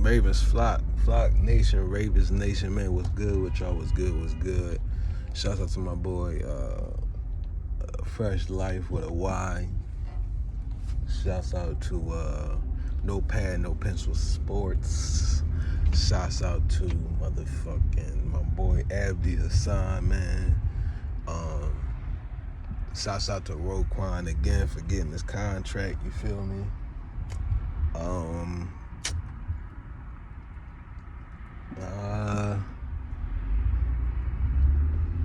Ravens flock nation, Ravens nation, man, what's good with y'all? What's good? Shouts out to my boy Fresh Life with a Y. Shouts out to No Pad, No Pencil Sports. Shouts out to motherfucking my boy Abdi Hassan, man. Shouts out to Roquan again for getting his contract, you feel me?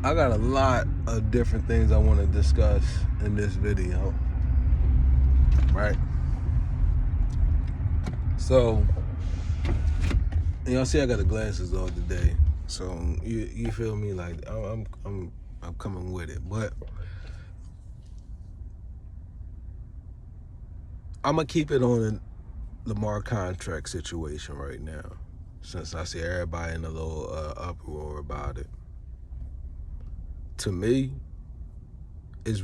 I got a lot of different things I want to discuss in this video, right? So, y'all see I got the glasses on today, so you feel me? Like I'm coming with it, but I'm gonna keep it on the Lamar contract situation right now, since I see everybody in a little uproar about it. To me, it's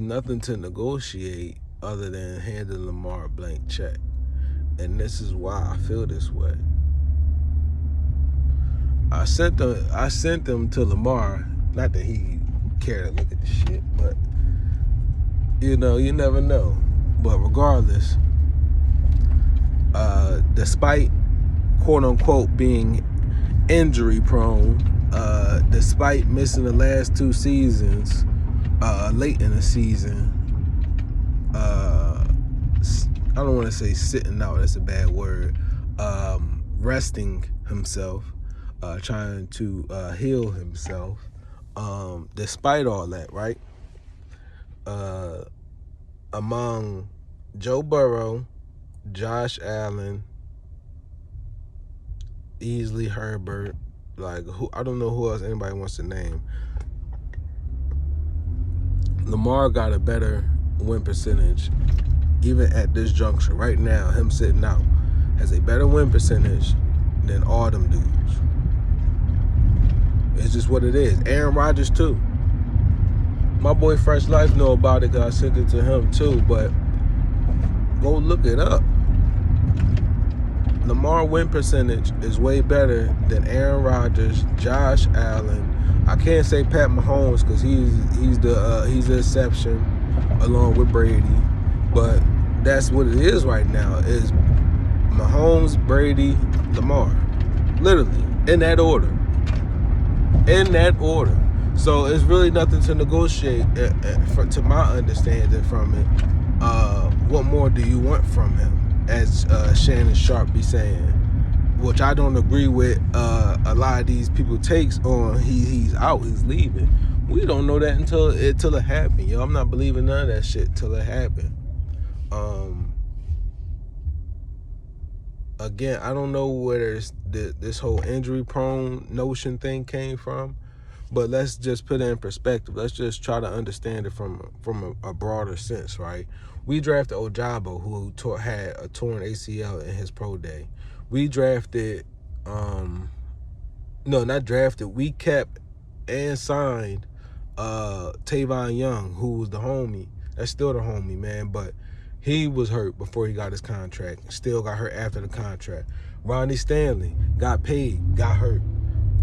nothing to negotiate other than handing Lamar a blank check. And this is why I feel this way. I sent them to Lamar, not that he cared to look at the shit, but you never know. But regardless, despite quote unquote being injury prone, despite missing the last 2 seasons, late in the season, I don't want to say sitting out, that's a bad word, resting himself, trying to heal himself, despite all that, right? Among Joe Burrow, Josh Allen, Easley, Herbert, I don't know who else anybody wants to name. Lamar got a better win percentage, even at this juncture. Right now, him sitting out has a better win percentage than all them dudes. It's just what it is. Aaron Rodgers too. My boy Fresh Life know about it because I sent it to him too, but go look it up. Lamar win percentage is way better than Aaron Rodgers, Josh Allen. I can't say Pat Mahomes because he's the exception along with Brady, but that's what it is right now. Is Mahomes, Brady, Lamar, literally in that order. So it's really nothing to negotiate, to my understanding from it. What more do you want from him? As Shannon Sharp be saying, which I don't agree with a lot of these people takes on he's out, he's leaving. We don't know that until it happened, yo. I'm not believing none of that shit till it happened. Again, I don't know where this whole injury prone notion thing came from, but let's just put it in perspective. Let's just try to understand it from a broader sense, right? We drafted Ojabo, who had a torn ACL in his pro day. We drafted, we kept and signed Tavon Young, who was the homie. That's still the homie, man, but he was hurt before he got his contract. Still got hurt after the contract. Ronnie Stanley got paid, got hurt.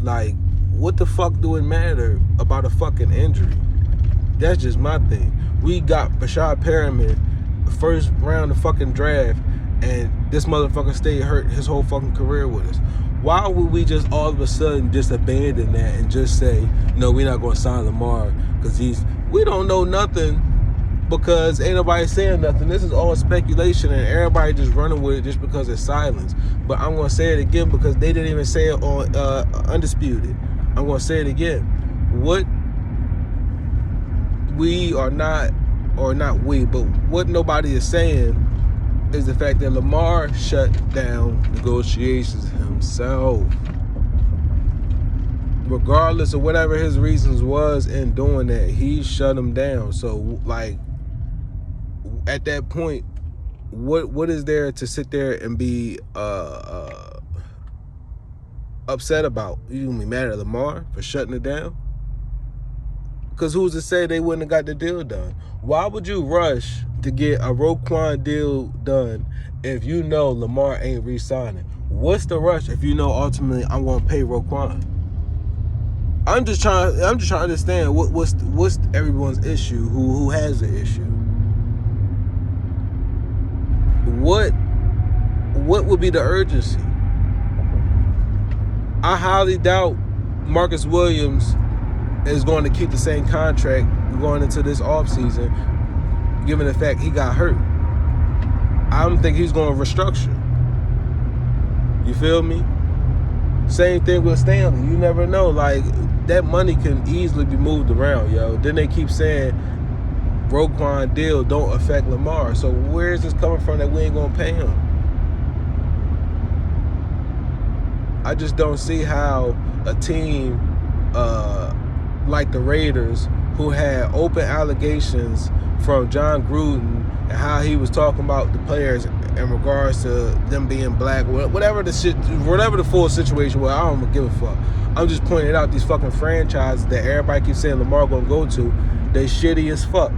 Like, what the fuck do it matter about a fucking injury? That's just my thing. We got Bashad Perriman, the first round of fucking draft, and this motherfucker stayed hurt his whole fucking career with us. Why would we just all of a sudden just abandon that and just say, no, we're not going to sign Lamar because we don't know nothing, because ain't nobody saying nothing. This is all speculation and everybody just running with it just because it's silence. But I'm going to say it again because they didn't even say it on Undisputed. I'm going to say it again. What we are not, or not we, but what nobody is saying is the fact that Lamar shut down negotiations himself. Regardless of whatever his reasons was in doing that, he shut them down. So, like, at that point, what is there to sit there and be upset about? You gonna be mad at Lamar for shutting it down? Because who's to say they wouldn't have got the deal done? Why would you rush to get a Roquan deal done if you know Lamar ain't re-signing? What's the rush if you know ultimately I'm going to pay Roquan? I'm just trying to understand what's everyone's issue. Who has the issue? What would be the urgency? I highly doubt Marcus Williams is going to keep the same contract going into this offseason, given the fact he got hurt. I don't think he's going to restructure. You feel me? Same thing with Stanley. You never know. Like, that money can easily be moved around, yo. Then they keep saying Roquan deal don't affect Lamar. So where is this coming from that we ain't going to pay him? I just don't see how a team like the Raiders, who had open allegations from John Gruden and how he was talking about the players in regards to them being black, whatever the full situation was, I don't give a fuck. I'm just pointing out these fucking franchises that everybody keeps saying Lamar gonna go to, they shitty as fuck.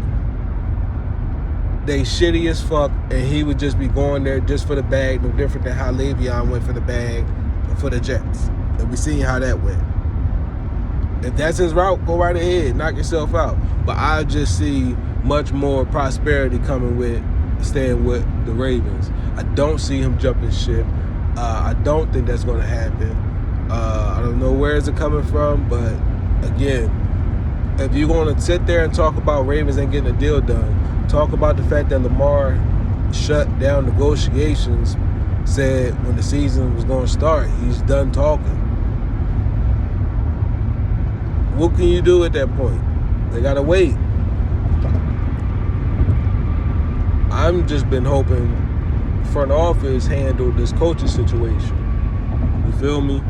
They shitty as fuck, and he would just be going there just for the bag, no different than how Le'Veon went for the bag for the Jets. And we seen how that went. If that's his route, go right ahead, knock yourself out. But I just see much more prosperity coming with staying with the Ravens. I don't see him jumping ship. I don't think that's going to happen. I don't know where is it coming from, but again, if you're going to sit there and talk about Ravens ain't getting a deal done, talk about the fact that Lamar shut down negotiations, said when the season was going to start, he's done talking. What can you do at that point? They got to wait. I'm just been hoping front office handled this coaching situation. You feel me?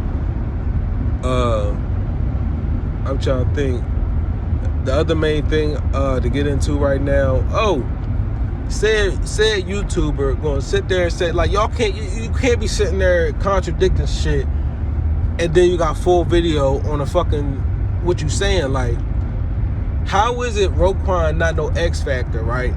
I'm trying to think. The other main thing to get into right now, said YouTuber gonna sit there and say, like, y'all can't, you can't be sitting there contradicting shit and then you got full video on a fucking what you saying. Like, how is it Roquan not no X factor, right?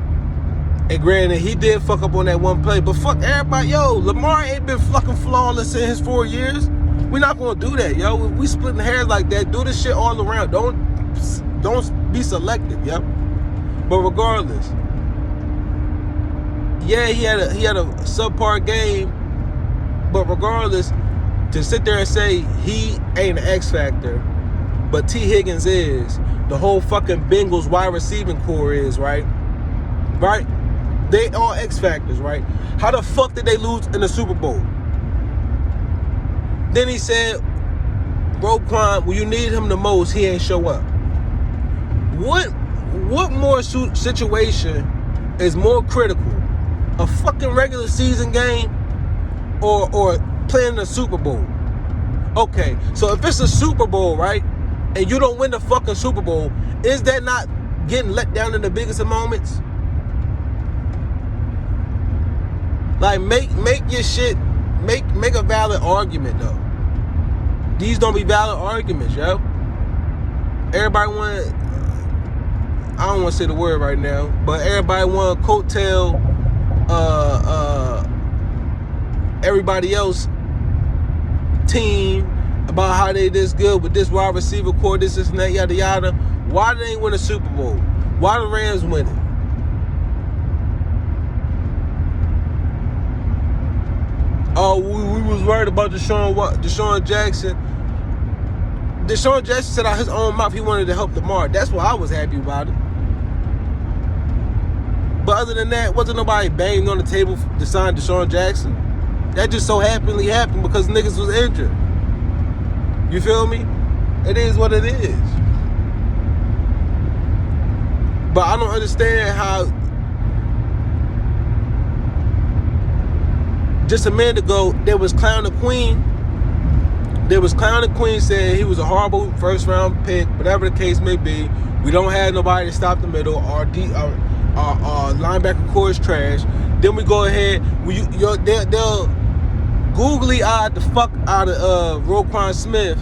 And granted, he did fuck up on that one play, but fuck everybody, yo, Lamar ain't been fucking flawless in his 4 years. We're not gonna do that, yo. We splitting hairs like that. Do this shit all around. Don't be selective, yo. But regardless, yeah, he had a subpar game, but regardless, to sit there and say he ain't an X factor, but T. Higgins is, the whole fucking Bengals wide receiving core is, right? Right? They all X factors, right? How the fuck did they lose in the Super Bowl? Then he said, Roquan, when you need him the most, he ain't show up. What more situation is more critical? A fucking regular season game or playing the Super Bowl? Okay, so if it's a Super Bowl, right, and you don't win the fucking Super Bowl, is that not getting let down in the biggest of moments? Like, make your shit, make a valid argument, though. These don't be valid arguments, yo. Everybody want, I don't want to say the word right now, but everybody want to coattail everybody else team about how they this good with this wide receiver core, this and that, yada yada. Why they ain't win a Super Bowl? Why the Rams winning? Oh, we was worried about Deshaun Jackson. Deshaun Jackson said out his own mouth he wanted to help Lamar. That's why I was happy about it. But other than that, wasn't nobody banging on the table to sign Deshaun Jackson. That just so happily happened because niggas was injured. You feel me? It is what it is. But I don't understand how just a minute ago they was clowning the Queen. They was clowning the Queen, saying he was a horrible first round pick, whatever the case may be. We don't have nobody to stop the middle. Our linebacker core is trash. Then we go ahead. They'll googly eyed the fuck out of Roquan Smith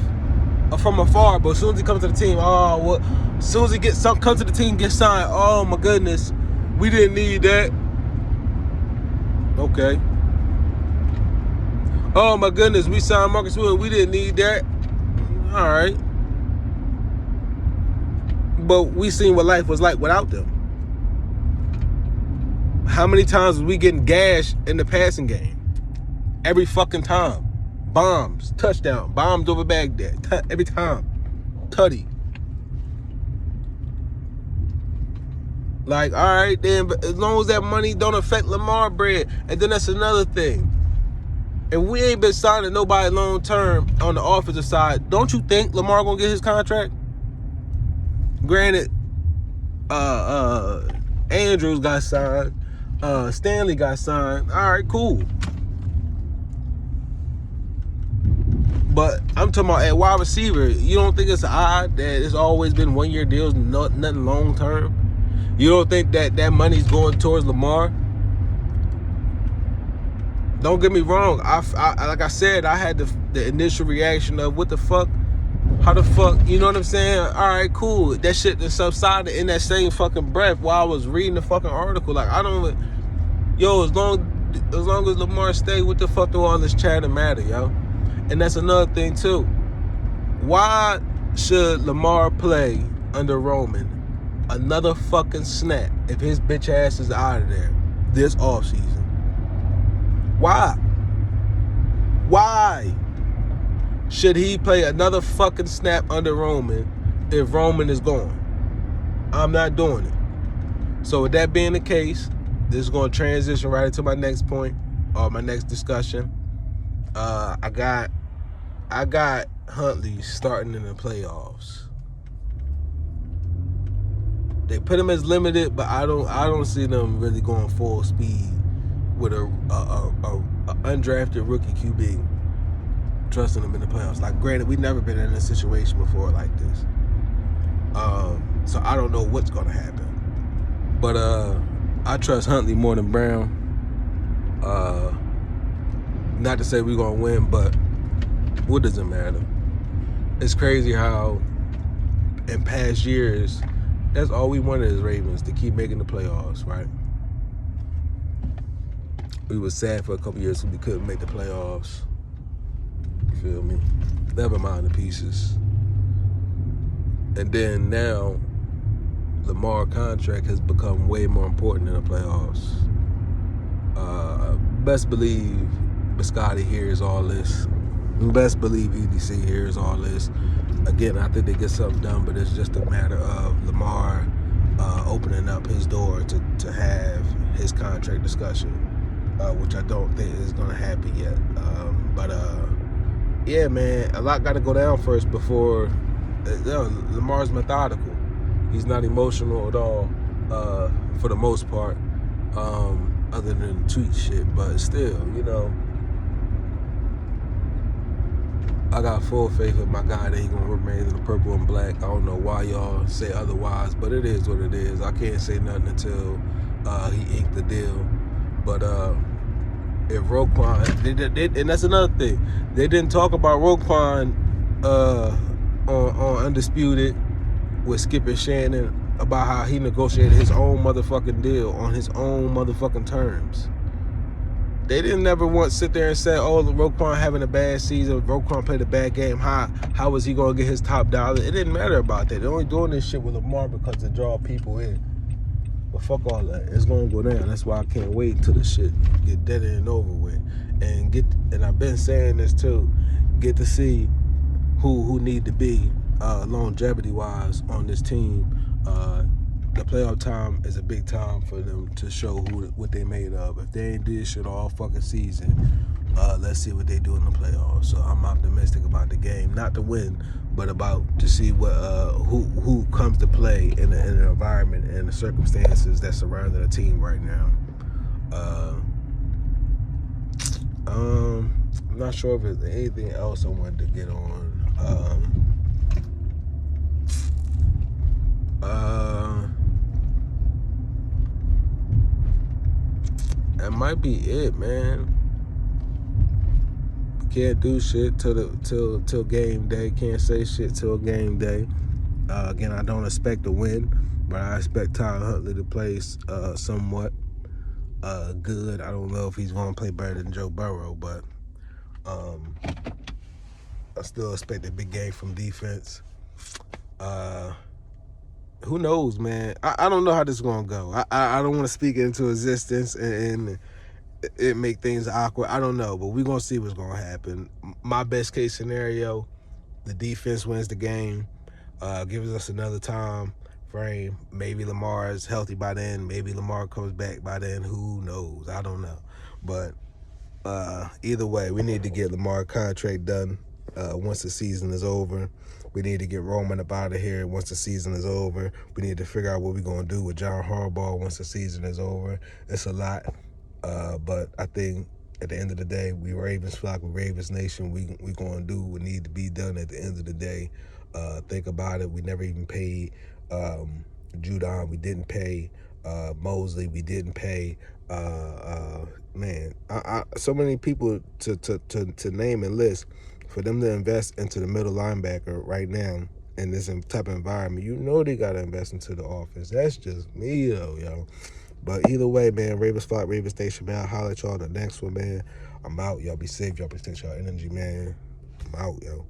from afar, but as soon as he comes to the team, as soon as he comes to the team, gets signed. Oh my goodness, we didn't need that. Okay, Oh my goodness, we signed Marcus Williams. We didn't need that. All right. But we seen what life was like without them. How many times was we getting gashed in the passing game? Every fucking time. Bombs, touchdown, bombs over Baghdad. Every time. Tutty. Like, all right, then, but as long as that money don't affect Lamar bread. And then that's another thing. If we ain't been signing nobody long term on the offensive side, don't you think Lamar gonna get his contract? Granted, Andrews got signed, Stanley got signed. All right, cool. But I'm talking about at wide receiver. You don't think it's odd that it's always been 1 year deals, nothing long term? You don't think that money's going towards Lamar? Don't get me wrong. I like I said, I had the initial reaction of what the fuck, how the fuck, you know what I'm saying? All right, cool. That shit that subsided in that same fucking breath while I was reading the fucking article. Like I don't, yo, as long as Lamar stay, what the fuck do all this chatter matter, yo? And that's another thing too. Why should Lamar play under Roman another fucking snap if his bitch ass is out of there this offseason? Why? Why should he play another fucking snap under Roman if Roman is gone? I'm not doing it. So with that being the case, this is going to transition right into my next point or my next discussion. I got Huntley starting in the playoffs. They put him as limited, but I don't see them really going full speed with a undrafted rookie QB, trusting him in the playoffs. Like, granted, we've never been in a situation before like this, so I don't know what's gonna happen. But I trust Huntley more than Brown. Not to say we're gonna win, but what does it matter? It's crazy how in past years, that's all we wanted as Ravens, to keep making the playoffs, right? We were sad for a couple years when we couldn't make the playoffs. You feel me? Never mind the pieces. And then now, Lamar contract has become way more important than the playoffs. Best believe Biscotti hears all this. Best believe EDC hears all this. Again, I think they get something done, but it's just a matter of Lamar opening up his door to have his contract discussion, which I don't think is going to happen yet. But yeah, man, a lot got to go down first before Lamar's methodical. He's not emotional at all, for the most part, other than tweet shit. But still, you know, I got full faith in my guy that he's going to remain in the purple and black. I don't know why y'all say otherwise, but it is what it is. I can't say nothing until he inked the deal. But if Roquan, and that's another thing, they didn't talk about Roquan on Undisputed with Skip and Shannon about how he negotiated his own motherfucking deal on his own motherfucking terms. They didn't never once sit there and say, oh, Roquan having a bad season, Roquan played a bad game, how was he going to get his top dollar? It didn't matter about that. They're only doing this shit with Lamar because to draw people in. But fuck all that. It's going to go down. That's why I can't wait until the shit get dead and over with. And I've been saying this too, get to see who need to be longevity-wise on this team. The playoff time is a big time for them to show what they made of. If they ain't did shit all fucking season, let's see what they do in the playoffs. So I'm optimistic about the game, not to win, but about to see what who comes to play in an environment and the circumstances that surround the team right now. I'm not sure if there's anything else I wanted to get on. That might be it, man. Can't do shit till game day. Can't say shit till game day. Again, I don't expect to win, but I expect Tyler Huntley to play somewhat good. I don't know if he's going to play better than Joe Burrow, but I still expect a big game from defense. Who knows, man? I don't know how this is gonna go. I don't want to speak it into existence and it make things awkward. I don't know, but we're gonna see what's gonna happen. My best case scenario, the defense wins the game, gives us another time frame. Maybe Lamar is healthy by then. Maybe Lamar comes back by then. Who knows? I don't know. But either way, we need to get Lamar contract done once the season is over. We need to get Roman up out of here once the season is over. We need to figure out what we're going to do with John Harbaugh once the season is over. It's a lot. But I think at the end of the day, we Ravens flock, we Ravens nation. We going to do what need to be done at the end of the day. Think about it. We never even paid Judon. We didn't pay Mosley. We didn't pay. Man, so many people to name and list. For them to invest into the middle linebacker right now in this type of environment, you know they got to invest into the offense. That's just me, though, yo. But either way, man, Ravens flock, Ravens Station, man. I'll holler at y'all the next one, man. I'm out. Y'all be safe. Y'all protect y'all energy, man. I'm out, yo.